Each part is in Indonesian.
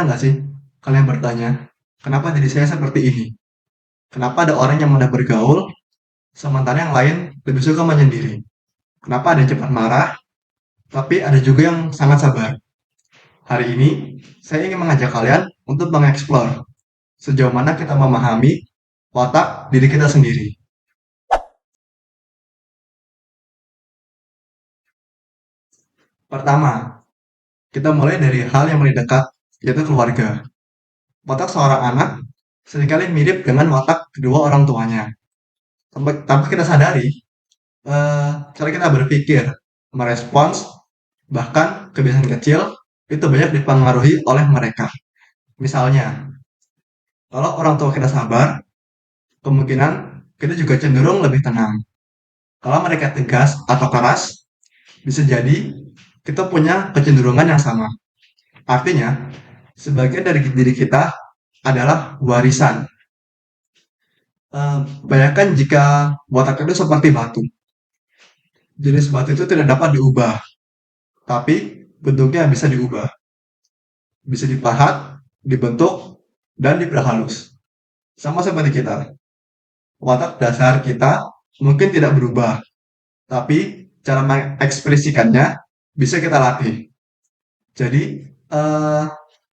nggak sih kalian bertanya, kenapa diri saya seperti ini? Kenapa ada orang yang mudah bergaul, sementara yang lain lebih suka menyendiri? Kenapa ada yang cepat marah, tapi ada juga yang sangat sabar? Hari ini, saya ingin mengajak kalian untuk mengeksplor sejauh mana kita memahami watak diri kita sendiri. Pertama, kita mulai dari hal yang paling dekat, yaitu keluarga. Watak seorang anak seringkali mirip dengan watak kedua orang tuanya. Tanpa kita sadari, cara kita berpikir, merespons, bahkan kebiasaan kecil itu banyak dipengaruhi oleh mereka. Misalnya, kalau orang tua kita sabar, kemungkinan kita juga cenderung lebih tenang. Kalau mereka tegas atau keras, bisa jadi kita punya kecenderungan yang sama. Artinya, sebagian dari diri kita adalah warisan. Bayangkan jika watak itu seperti batu. Jenis batu itu tidak dapat diubah, tapi bentuknya bisa diubah. Bisa dipahat, dibentuk, dan diperhalus. Sama seperti kita. Watak dasar kita mungkin tidak berubah, tapi cara mengekspresikannya bisa kita latih. Jadi, eh,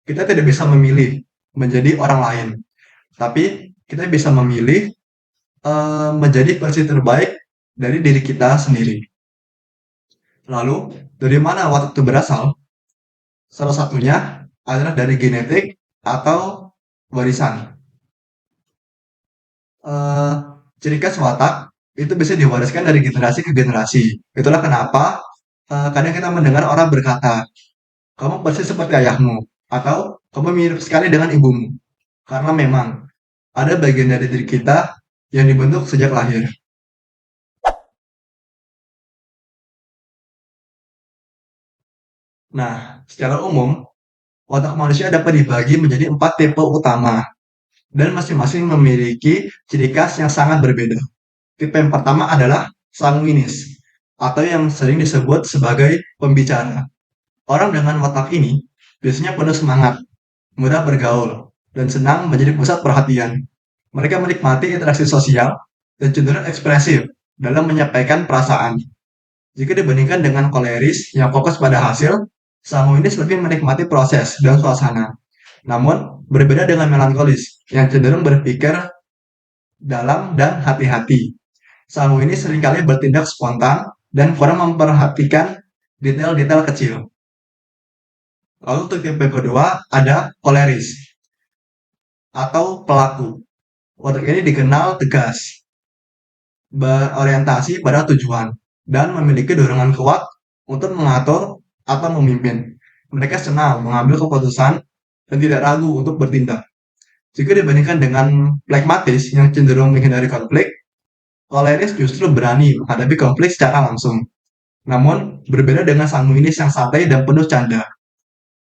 kita tidak bisa memilih menjadi orang lain, tapi kita bisa memilih menjadi versi terbaik dari diri kita sendiri. Lalu, dari mana watak itu berasal? Salah satunya adalah dari genetik atau warisan. eh, Ciri khas watak itu bisa diwariskan dari generasi ke generasi. Itulah kenapa kadang kita mendengar orang berkata, kamu persis seperti ayahmu, atau kamu mirip sekali dengan ibumu. Karena memang ada bagian dari diri kita yang dibentuk sejak lahir. Nah, secara umum, watak manusia dapat dibagi menjadi 4 tipe utama, dan masing-masing memiliki ciri khas yang sangat berbeda. Tipe yang pertama adalah sanguinis, atau yang sering disebut sebagai pembicara. Orang dengan watak ini biasanya penuh semangat, mudah bergaul, dan senang menjadi pusat perhatian. Mereka menikmati interaksi sosial dan cenderung ekspresif dalam menyampaikan perasaan. Jika dibandingkan dengan koleris yang fokus pada hasil, sanguinis lebih menikmati proses dan suasana. Namun, berbeda dengan melankolis yang cenderung berpikir dalam dan hati-hati. Sanguinis seringkali bertindak spontan dan kurang memperhatikan detail-detail kecil. Lalu untuk tipe kedua ada koleris atau pelaku. Watak ini dikenal tegas, berorientasi pada tujuan, dan memiliki dorongan kuat untuk mengatur atau memimpin. Mereka senang mengambil keputusan dan tidak ragu untuk bertindak. Jika dibandingkan dengan pragmatis yang cenderung menghindari konflik, koleris justru berani menghadapi konflik secara langsung. Namun, berbeda dengan sanguinis yang santai dan penuh canda.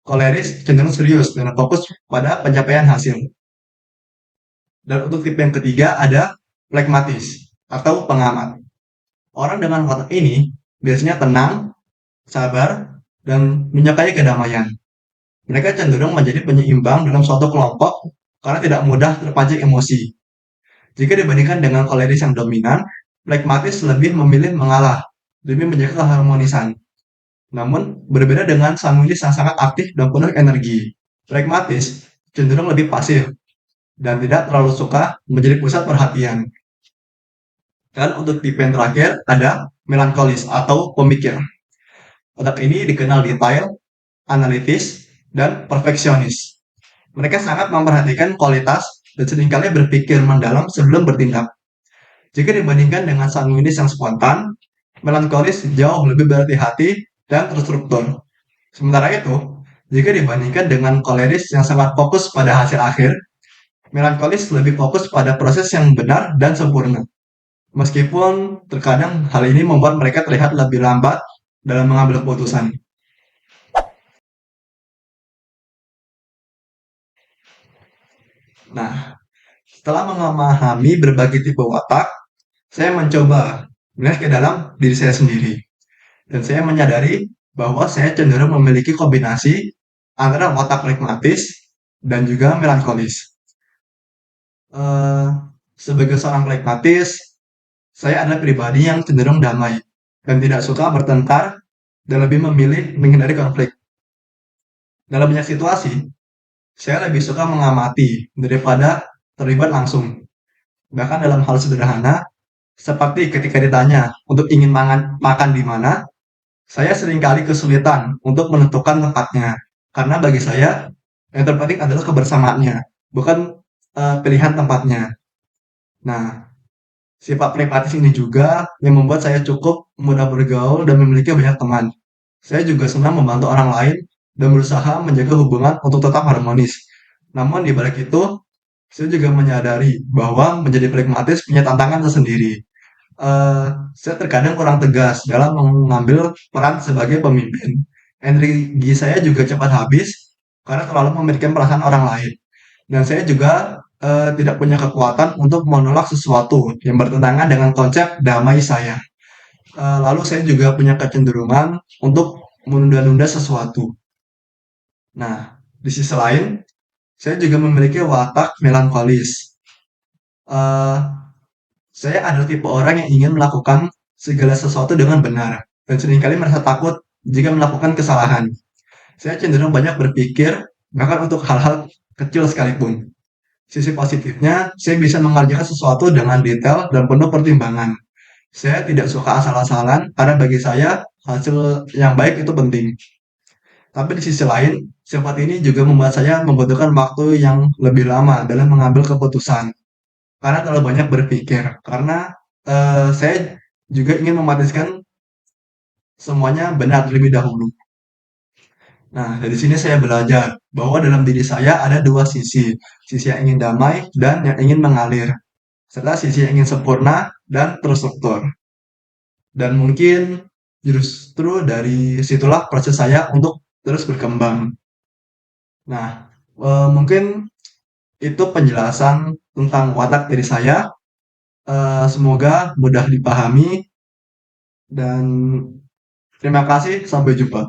Koleris cenderung serius dan fokus pada pencapaian hasil. Dan untuk tipe yang ketiga ada pragmatis atau pengamat. Orang dengan watak ini biasanya tenang, sabar, dan menyukai kedamaian. Mereka cenderung menjadi penyeimbang dalam suatu kelompok karena tidak mudah terpancing emosi. Jika dibandingkan dengan koleris yang dominan, pragmatis lebih memilih mengalah demi menjaga keharmonisan. Namun, berbeda dengan sanguinis yang sangat aktif dan penuh energi. Pragmatis cenderung lebih pasif dan tidak terlalu suka menjadi pusat perhatian. Dan untuk tipe yang terakhir ada melankolis atau pemikir. Otak ini dikenal detail, analitis, dan perfeksionis. Mereka sangat memperhatikan kualitas dan seringkali berpikir mendalam sebelum bertindak. Jika dibandingkan dengan sanguinis yang spontan, melankolis jauh lebih berhati-hati dan terstruktur. Sementara itu, jika dibandingkan dengan koleris yang sangat fokus pada hasil akhir, melankolis lebih fokus pada proses yang benar dan sempurna. Meskipun terkadang hal ini membuat mereka terlihat lebih lambat dalam mengambil keputusan. Nah, setelah memahami berbagai tipe watak, saya mencoba melihat ke dalam diri saya sendiri. Dan saya menyadari bahwa saya cenderung memiliki kombinasi antara watak pragmatis dan juga melankolis. Eh, Sebagai seorang pragmatis, saya adalah pribadi yang cenderung damai dan tidak suka bertengkar dan lebih memilih menghindari konflik. Dalam banyak situasi, saya lebih suka mengamati daripada terlibat langsung. Bahkan dalam hal sederhana, seperti ketika ditanya untuk ingin makan di mana, saya seringkali kesulitan untuk menentukan tempatnya. Karena bagi saya, yang terpenting adalah kebersamaannya, bukan pilihan tempatnya. Nah, sifat pragmatis ini juga yang membuat saya cukup mudah bergaul dan memiliki banyak teman. Saya juga senang membantu orang lain dan berusaha menjaga hubungan untuk tetap harmonis. Namun di balik itu, saya juga menyadari bahwa menjadi pragmatis punya tantangan tersendiri. Saya terkadang kurang tegas dalam mengambil peran sebagai pemimpin. Energi saya juga cepat habis karena terlalu memikirkan perasaan orang lain. Dan saya juga tidak punya kekuatan untuk menolak sesuatu yang bertentangan dengan konsep damai saya. Lalu saya juga punya kecenderungan untuk menunda-nunda sesuatu. Nah, di sisi lain, saya juga memiliki watak melankolis. Eh, saya adalah tipe orang yang ingin melakukan segala sesuatu dengan benar dan seringkali merasa takut jika melakukan kesalahan. Saya cenderung banyak berpikir bahkan untuk hal-hal kecil sekalipun. Sisi positifnya, saya bisa mengerjakan sesuatu dengan detail dan penuh pertimbangan. Saya tidak suka asal-asalan karena bagi saya hasil yang baik itu penting. Tapi di sisi lain, sifat ini juga membuat saya membutuhkan waktu yang lebih lama dalam mengambil keputusan. Karena terlalu banyak berpikir. Karena saya juga ingin memastikan semuanya benar terlebih dahulu. Nah, dari sini saya belajar bahwa dalam diri saya ada dua sisi. Sisi yang ingin damai dan yang ingin mengalir. Serta sisi yang ingin sempurna dan terstruktur. Dan mungkin justru dari situlah proses saya untuk terus berkembang. Nah, mungkin itu penjelasan tentang watak diri saya. Semoga mudah dipahami dan terima kasih. Sampai jumpa.